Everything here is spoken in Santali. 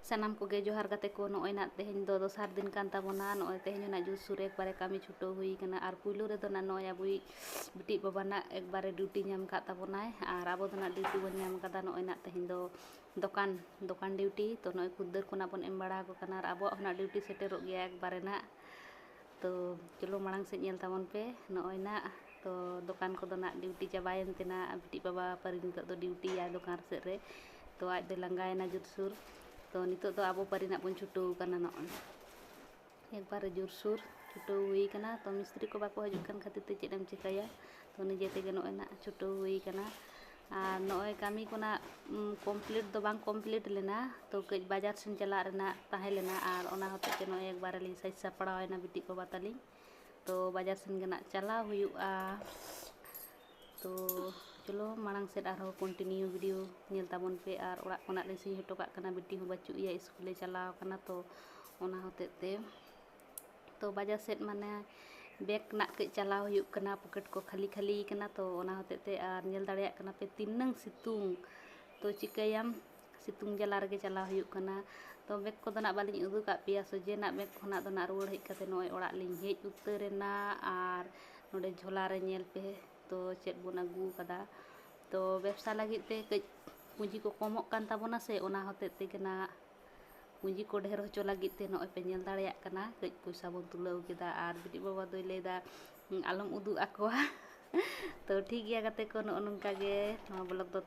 ᱥᱟᱱᱟᱢ ᱠᱚᱜᱮ ᱡᱚᱦᱟᱨ ᱜᱟᱛᱮ ᱠᱚ ᱱᱚᱜᱼᱚᱭ ᱱᱟᱜ ᱛᱮᱦᱮᱧ ᱫᱚ ᱫᱚᱥᱟᱨ ᱫᱤᱱ ᱠᱟᱱ ᱛᱟᱵᱚᱱᱟ ᱱᱚᱜᱼᱚᱭ ᱛᱮᱦᱮᱧ ᱱᱟᱜ ᱡᱳᱨᱥᱳᱨ ᱮᱠᱵᱟᱨᱮ ᱠᱟᱹᱢᱤ ᱪᱷᱩᱴᱟᱹᱣ ᱦᱩᱭ ᱠᱟᱱᱟ ᱟᱨ ᱯᱩᱭᱞᱳ ᱨᱮᱫᱚ ᱱᱟᱜ ᱱᱚᱜᱼᱚᱭ ᱟᱵᱚᱭᱤᱡ ᱵᱤᱴᱤᱡ ᱵᱟᱵᱟ ᱱᱟᱜ ᱮᱠᱵᱟᱨᱮ ᱰᱤউᱴᱤ ᱧᱟᱢ ᱠᱟᱜ ᱛᱟᱵᱚᱱᱟᱭ ᱟᱨ ᱟᱵᱚ ᱫᱚ ᱱᱟᱜ ᱰᱤউᱴᱤ ᱵᱚᱱ ᱧᱟᱢ ᱠᱟᱫᱟ ᱱᱚᱜᱼᱚᱭ ᱱᱟᱜ ᱛᱮᱦᱮᱧ ᱫᱚ ᱫᱚᱠᱟन ᱰᱤউᱴᱤ ᱛᱚ ᱱᱚᱜᱼᱚᱭ ᱠᱷᱩᱫᱽᱫᱟᱹᱨ ᱠᱚ ᱱᱟᱜ ᱵᱚᱱ ᱮᱢ ᱵᱟᱲᱟ ᱟᱠᱚ ᱠᱟᱱᱟ ᱟᱨ ᱟᱵᱚᱣᱟᱜ ᱦᱚᱸ ᱱᱟᱜ ᱰᱤউᱴᱤ ᱥᱮᱴᱮᱨᱚᱜ ᱜᱮᱭᱟ ᱮᱠᱵᱟᱨᱮ ᱱᱟᱜ ᱛᱚ ᱪᱚᱞᱚ ᱢᱟᱲᱟᱝ ᱥᱮᱫ ᱧᱮᱞ ᱛᱟᱵᱚᱱ ᱯᱮ ᱱᱚᱜᱼᱚᱭ ᱱᱟᱜ ᱛᱚ ᱫᱚᱠᱟᱱ ᱠᱚᱫᱚ ᱱᱟᱜ ᱰᱤউᱴᱤ ᱪᱟᱵᱟᱭᱮᱱ ᱛᱮᱱᱟ ᱵᱤᱴᱤᱡ ᱵᱟᱵᱟ ᱯᱟᱨᱤ ᱱᱤᱛᱚᱜ ᱫᱚ ᱰᱤউᱴᱤᱭᱟᱭ ᱫᱚᱠᱟᱱ ᱥᱮᱫ ᱨᱮ ᱛᱚ ᱟᱡ ᱫᱚ ᱞᱟᱸᱜᱟᱭᱮᱱᱟ ᱡᱳᱨᱥᱳᱨ ᱛᱚ ᱱᱤᱛᱚᱜ ᱫᱚ ᱟᱵᱚ ᱯᱟᱨᱤ ᱱᱟᱜ ᱵᱚᱱ ᱪᱷᱩᱴᱟᱹᱣ ᱠᱟᱱᱟ ᱱᱚᱜᱼᱚᱭ একবারে জোরসোর ছুটাও ᱦᱩᱭ ᱠᱟᱱᱟ ᱛᱚ ᱢᱤᱥᱛᱨᱤ ᱠᱚ ᱵᱟᱠᱚ ᱦᱤᱡᱩᱜ ᱠᱟᱱ ᱠᱷᱟᱹᱛᱤᱨ ᱛᱮ ᱪᱮᱫ ᱮᱢ ᱪᱤᱠᱟᱹᱭᱟ ᱛᱚ ᱱᱤᱡᱮ ᱛᱮᱜᱮ ᱱᱚᱜᱼᱚᱭ ᱱᱟᱜ ᱪᱷᱩᱴᱟᱹᱣ ᱦᱩᱭ ᱠᱟᱱᱟ ᱟᱨ ᱱᱚᱜᱼᱚᱭ ᱠᱟᱹᱢᱤ ᱠᱚ ᱱᱟᱜ ᱠᱚᱢᱯᱞᱤᱴ ᱫᱚ ᱵᱟᱝ ᱠᱚᱢᱯᱞᱤᱴ ᱞᱮᱱᱟ ᱛᱚ ᱠᱟᱹᱡ ᱵᱟᱡᱟᱨ ᱥᱮᱱ ᱪᱟᱞᱟᱜ ᱨᱮᱱᱟᱜ ᱛᱟᱦᱮᱸ ᱞᱮᱱᱟ ᱟᱨ ᱚᱱᱟ ᱦᱚᱛᱮᱡ ᱛᱮ ᱱᱚᱜᱼᱚᱭ একবারে ᱞᱤᱧ ᱥᱟᱡᱽ ᱥᱟᱯᱲᱟᱣᱮᱱᱟ ᱵᱤᱴᱤᱡ ᱵᱟᱵᱟ ᱛᱟᱹᱞᱤᱧ ᱛᱚ ᱵᱟᱡᱟᱨ ᱥᱮᱱ ᱜᱮ ᱱᱟᱜ ᱪᱟᱞᱟᱣ ᱦᱩᱭᱩᱜᱼᱟ ᱛᱚ ᱪᱚᱞᱚ ᱢᱟᱲᱟᱝ ᱥᱮᱫ ᱟᱨᱦᱚᱸ ᱠᱚᱱᱴᱤᱱᱤᱭᱩ ᱵᱷᱤᱰᱤᱭᱳ ᱧᱮᱞ ᱛᱟᱵᱚᱱ ᱯᱮ ᱟᱨ ᱚᱲᱟᱜ ᱠᱷᱚᱱᱟᱜ ᱞᱤᱧ ᱥᱤᱧ ᱦᱚᱴᱚ ᱠᱟᱜ ᱠᱟᱱᱟ ᱵᱤᱴᱤ ᱦᱚᱸ ᱵᱟᱹᱪᱩᱜ ᱮᱭᱟ ᱥᱠᱩᱞᱮ ᱪᱟᱞᱟᱣ ᱠᱟᱱᱟ ᱛᱚ ᱚᱱᱟ ᱦᱚᱛᱮᱡ ᱛᱮ तो बाजार सेट माने बैग ना कई चलाव हुयुग कना पॉकेट को खाली खाली कना तो ओना होते ते आर नेल दाड़ियाग कना पे तिन्नंग सितुंग तो चिकायाम सितुंग जला रगे चलाव हुयुग कना तो बैग को ना बालिኝ उदुग का पिया सोजे ना बैग खना दो ना रुवाड़ हेज कते नोय ओड़ा लिኝ हेज उतरेना आर नोडे झोला रे नेल पे तो चेद बोन अगू कदा तो व्यवसा लगित ते कई पुंजी को कमोग कान ताबोना से ओना होते ते गना पुंजी को ढेर होचो लगित ते नोय पे नेल दाड़ियाग कना कई पैसा बोन तुलाव केदा आर बिटी बाबा दोय लेदा आलम उदुग आकोवा तो ठीक गया गाते को नो नंका गे नोवा ब्लॉग दो